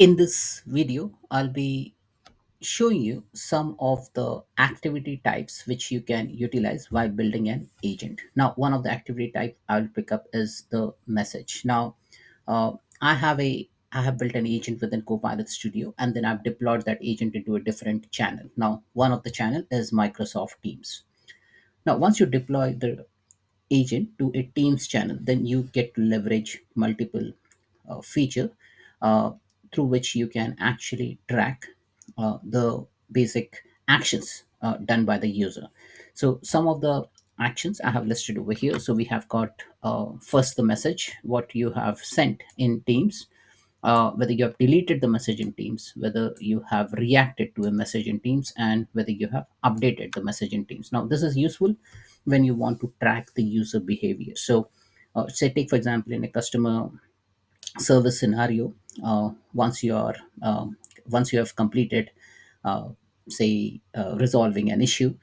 In this video, I'll be showing you some of the activity types which you can utilize while building an agent. Now, one of the activity type I'll pick up is the message. Now, uh, I have built an agent within Copilot Studio, and then I've deployed that agent into a different channel. Now, one of the channel is Microsoft Teams. Now, once you deploy the agent to a Teams channel, then you get to leverage multiple feature uh, through which you can actually track the basic actions done by the user. So some of the actions I have listed over here. So we have got first the message, what you have sent in Teams, whether you have deleted the message in Teams, whether you have reacted to a message in Teams, and whether you have updated the message in Teams. Now, this is useful when you want to track the user behavior. So, say, take for example, in a customer service scenario, once you are once you have completed uh, say resolving an issue,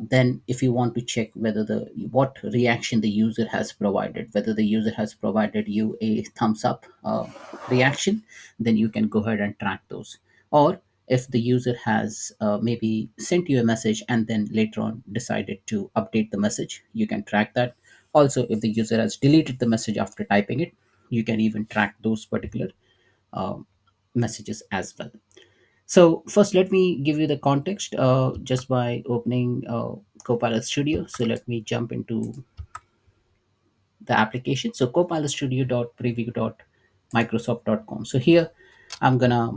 then if you want to check whether the what reaction the user has provided, whether the user has provided you a thumbs up reaction, then you can go ahead and track those. Or if the user has maybe sent you a message and then later on decided to update the message, you can track that. Also, if the user has deleted the message after typing it, you can even track those particular uh, messages as well. So first, let me give you the context just by opening Copilot Studio. So let me jump into the application. So copilotstudio.preview.microsoft.com. So here I'm gonna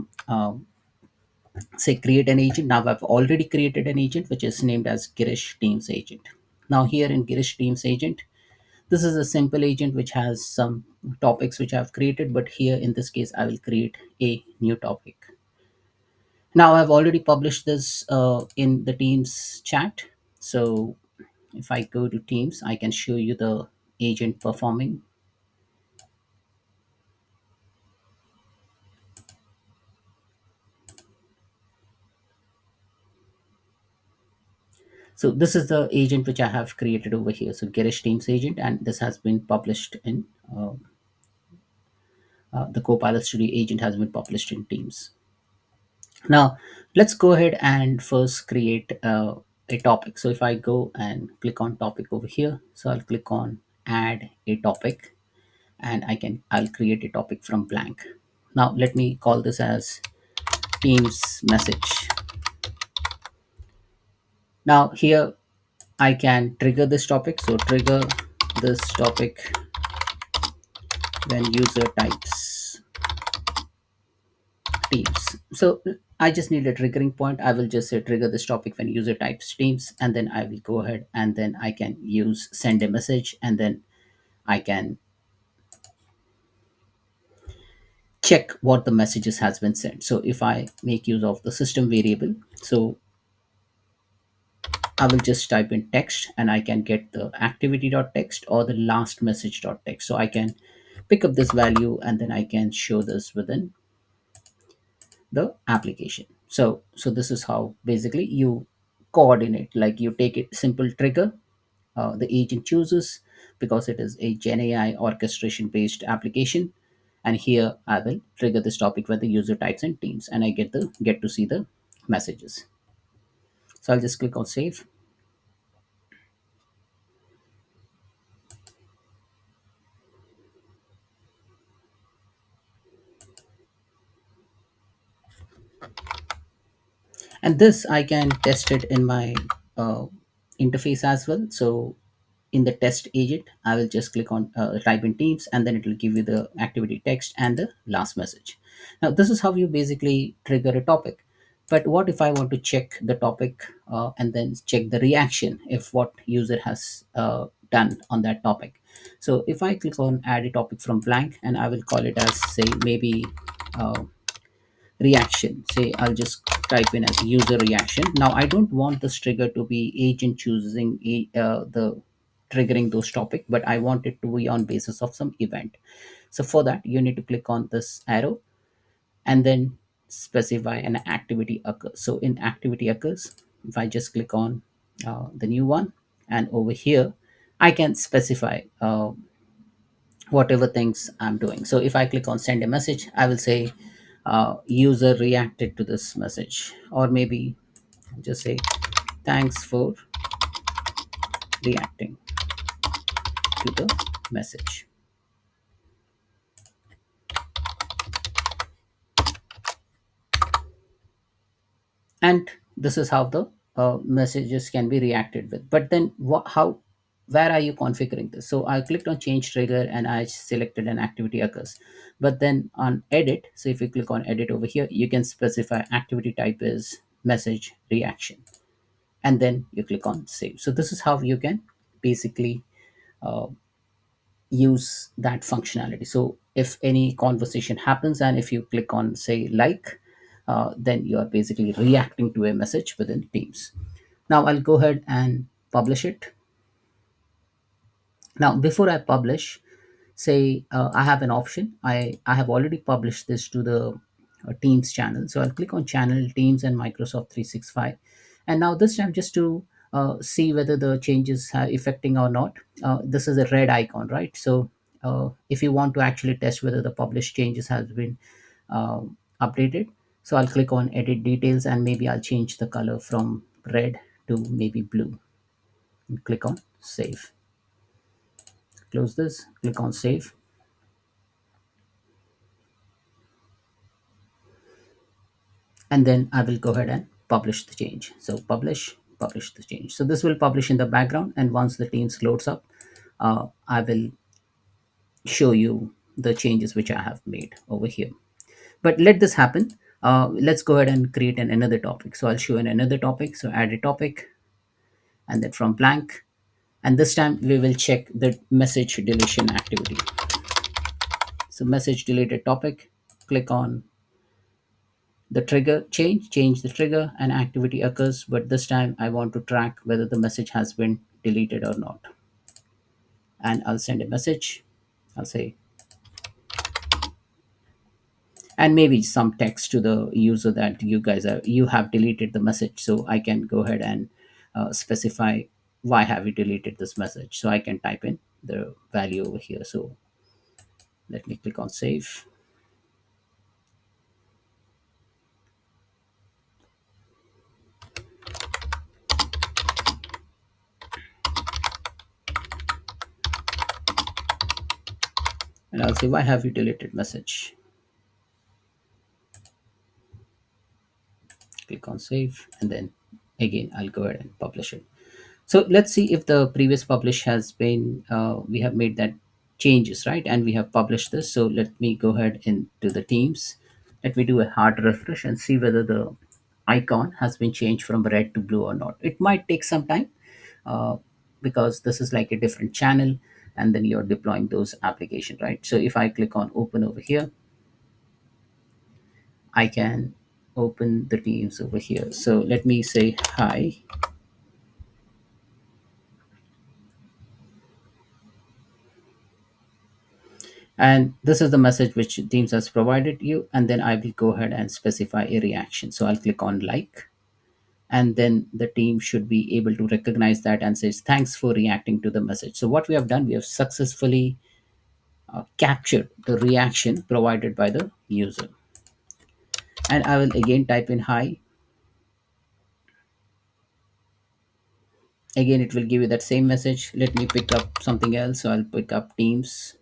say create an agent. Now I've already created an agent which is named as Girish Teams agent. Now here in Girish Teams agent, this is a simple agent which has some topics which I've created, but here in this case, I will create a new topic. Now I've already published this in the Teams chat. So if I go to Teams, I can show you the agent performing. So this is the agent which I have created over here. So Girish Teams agent, and this has been published in the Copilot Studio agent has been published in Teams. Now, let's go ahead and first create a topic. So if I go and click on topic over here, so I'll click on add a topic, and I'll create a topic from blank. Now let me call this as Teams message. Now here I can trigger this topic. So trigger this topic when user types Teams. So I just need a triggering point. I will just say trigger this topic when user types Teams, and then I will go ahead and then I can use send a message, and then I can check what the messages has been sent. So if I make use of the system variable, so I will just type in text and I can get the activity.text or the last message.text. So I can pick up this value and then I can show this within the application. So this is how basically you coordinate, like you take a simple trigger, the agent chooses, because it is a Gen AI orchestration based application, and here I will trigger this topic when the user types in Teams and I get to see the messages. So I'll just click on save. And this I can test it in my uh, interface as well. So in the test agent, I will just click on type in Teams, and then it will give you the activity text and the last message. Now this is how you basically trigger a topic. But what if I want to check the topic and then check the reaction if what user has done on that topic? So if I click on add a topic from blank, and I will call it as, say, maybe uh, reaction. Say I'll just type in as user reaction. Now I don't want this trigger to be agent choosing the triggering those topic, but I want it to be on basis of some event. So for that, you need to click on this arrow and then specify an activity occurs. So in activity occurs, if I just click on the new one, and over here I can specify whatever things I'm doing. So if I click on send a message, I will say user reacted to this message, or maybe just say thanks for reacting to the message. And this is how the messages can be reacted with. But then how, where are you configuring this? So I clicked on change trigger and I selected an activity occurs. But then on edit, so if you click on edit over here, you can specify activity type is message reaction, and then you click on save. So this is how you can basically uh, use that functionality. So if any conversation happens and if you click on say like, then you are basically reacting to a message within Teams. Now I'll go ahead and publish it. Now before I publish, say I have an option. I have already published this to the Teams channel. So I'll click on channel Teams and Microsoft 365. And now this time, just to see whether the changes are affecting or not, this is a red icon, right? So if you want to actually test whether the published changes has been updated, so I'll click on edit details and maybe I'll change the color from red to maybe blue and click on save. Close this, click on save. And then I will go ahead and publish the change. So publish the change. So this will publish in the background, and once the Teams loads up, I will show you the changes which I have made over here. But let this happen. Let's go ahead and create another topic. So I'll show in another topic. So add a topic, and then from blank, and this time we will check the message deletion activity. So message deleted topic, click on the trigger, change the trigger, and activity occurs, but this time I want to track whether the message has been deleted or not. And I'll send a message. I'll say, and maybe some text to the user that you have deleted the message, so I can go ahead and specify why have you deleted this message. So I can type in the value over here. So let me click on save. And I'll say, why have you deleted message? Click on save, and then again I'll go ahead and publish it. So let's see if the previous publish has been we have made that changes, right? And we have published this. So let me go ahead into the Teams. Let me do a hard refresh and see whether the icon has been changed from red to blue or not. It might take some time, uh, because this is like a different channel, and then you're deploying those application, right? So if I click on open over here, I can open the Teams over here. So let me say hi. And this is the message which Teams has provided you. And then I will go ahead and specify a reaction. So I'll click on like, and then the team should be able to recognize that and says, thanks for reacting to the message. So what we have done, we have successfully captured the reaction provided by the user. And I will again type in hi. Again, it will give you that same message. Let me pick up something else. So I'll pick up Teams,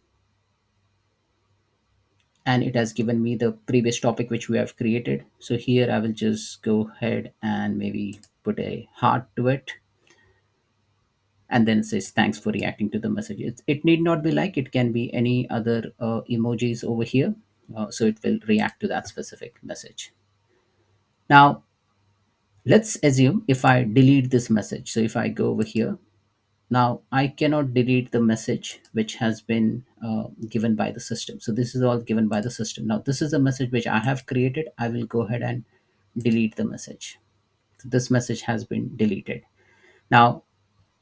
and it has given me the previous topic which we have created. So here I will just go ahead and maybe put a heart to it, and then it says thanks for reacting to the message. It need not be like, it can be any other emojis over here. So it will react to that specific message. Now let's assume if I delete this message. So if I go over here, now I cannot delete the message which has been given by the system. So this is all given by the system. Now this is a message which I have created. I will go ahead and delete the message. So this message has been deleted. Now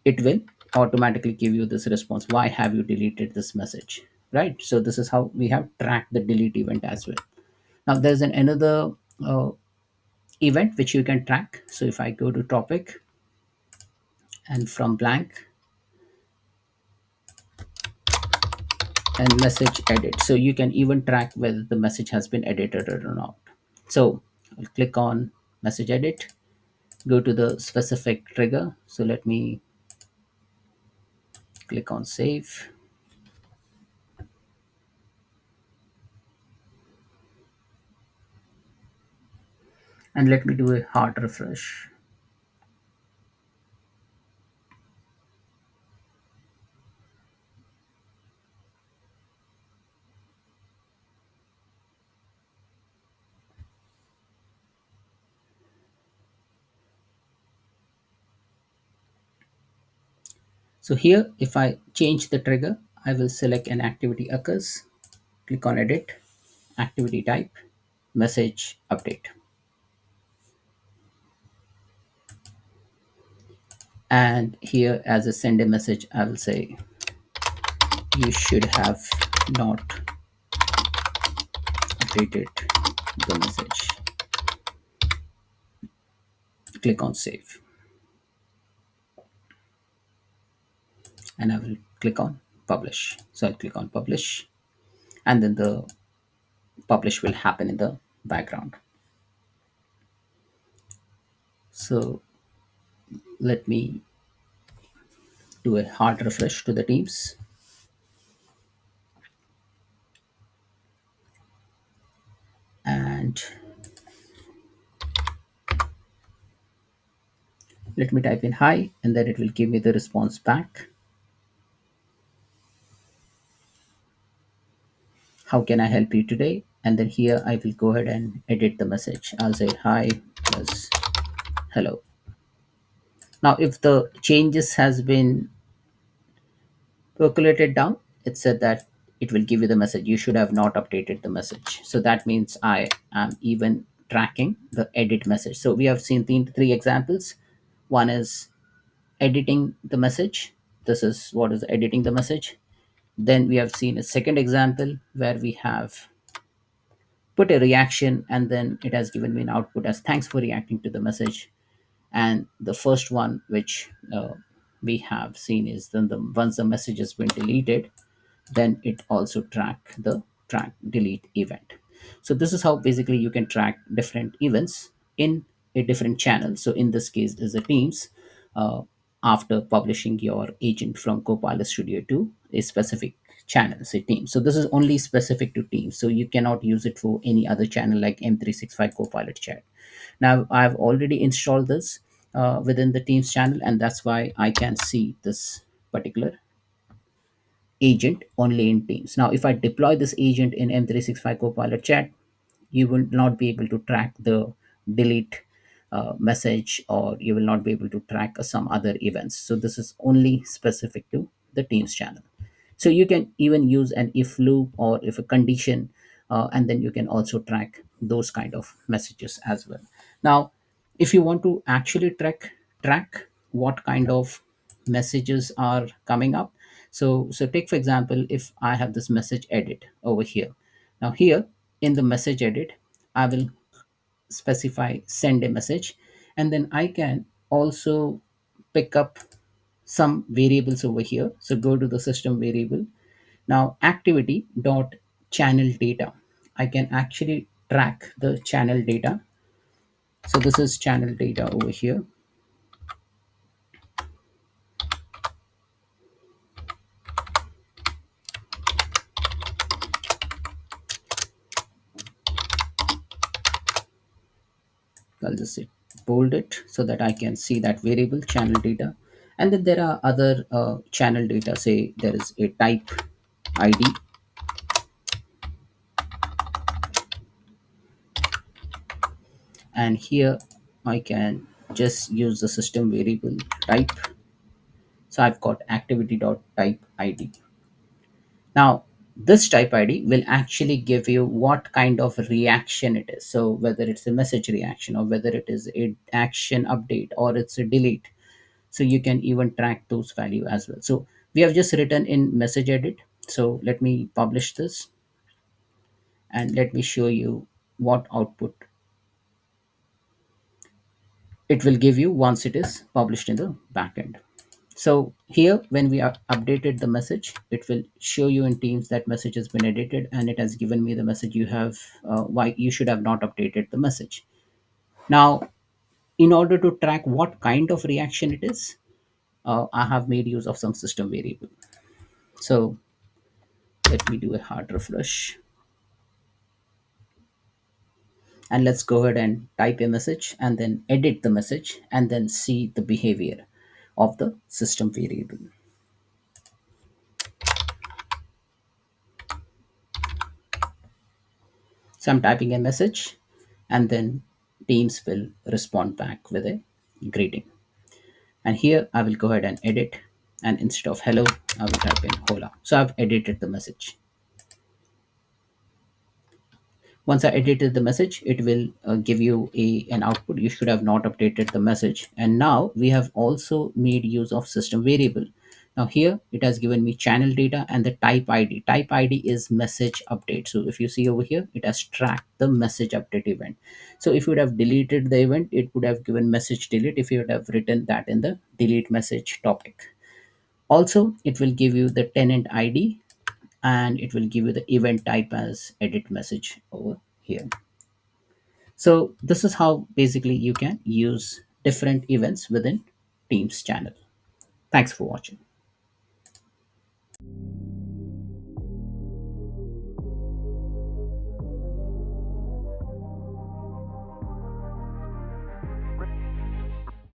it will automatically give you this response, why have you deleted this message, right? So this is how we have tracked the delete event as well. Now there's another uh, event which you can track. So if I go to topic, and from blank, and message edit. So you can even track whether the message has been edited or not. So I'll click on message edit, go to the specific trigger. So let me click on save, and let me do a hard refresh. So here, if I change the trigger, I will select an activity occurs, click on edit, activity type, message update. And here as a send a message, I will say you should have not updated the message. Click on save, and I will click on publish. So I'll click on publish, and then the publish will happen in the background. So let me do a hard refresh to the teams, and let me type in hi, and then it will give me the response back. How can I help you today? And then here I will go ahead and edit the message. I'll say hi plus hello. Now if the changes has been percolated down, it said that it will give you the message you should have not updated the message. So that means I am even tracking the edit message. So we have seen three examples. One is editing the message. This is what is editing the message. Then we have seen a second example where we have put a reaction, and then it has given me an output as thanks for reacting to the message. And the first one which we have seen is then the once the message has been deleted, then it also track delete event. So this is how basically you can track different events in a different channel. So in this case is the teams, uh, after publishing your agent from Copilot Studio to a specific channel, say teams. So this is only specific to teams, so you cannot use it for any other channel like M365 Copilot chat. Now I've already installed this within the teams channel, and that's why I can see this particular agent only in Teams. Now, if I deploy this agent in M365 Copilot Chat, you will not be able to track the delete message, or you will not be able to track some other events. So this is only specific to the Teams channel. So you can even use an if loop or if a condition, and then you can also track those kind of messages as well. Now, if you want to actually track what kind of messages are coming up, so take for example, if I have this message edit over here. Now here in the message edit, I will specify send a message, and then I can also pick up some variables over here. So go to the system variable. Now activity dot channel data, I can actually track the channel data. So this is channel data over here. I'll just say bold it so that I can see that variable channel data. And then there are other channel data. Say there is a type ID, and here I can just use the system variable type. So I've got activity dot type ID. Now this type ID will actually give you what kind of reaction it is. So whether it's a message reaction, or whether it is a action update, or it's a delete. So you can even track those value as well. So we have just written in message edit. So let me publish this, and let me show you what output it will give you once it is published in the backend. So here, when we are updated the message, it will show you in Teams that message has been edited, and it has given me the message you have, why you should have not updated the message. Now, in order to track what kind of reaction it is, I have made use of some system variable. So let me do a hard refresh, and let's go ahead and type a message and then edit the message and then see the behavior of the system variable. So I'm typing a message, and then Teams will respond back with a greeting. And here I will go ahead and edit, and instead of hello, I will type in hola. So I've edited the message. Once I edited the message, it will give you an output. You should have not updated the message. And now we have also made use of system variable. Now here it has given me channel data and the type ID. Type ID is message update. So if you see over here, it has tracked the message update event. So if you would have deleted the event, it would have given message delete if you would have written that in the delete message topic. Also, it will give you the tenant ID, and it will give you the event type as edit message over here. So this is how basically you can use different events within Teams channel. Thanks for watching.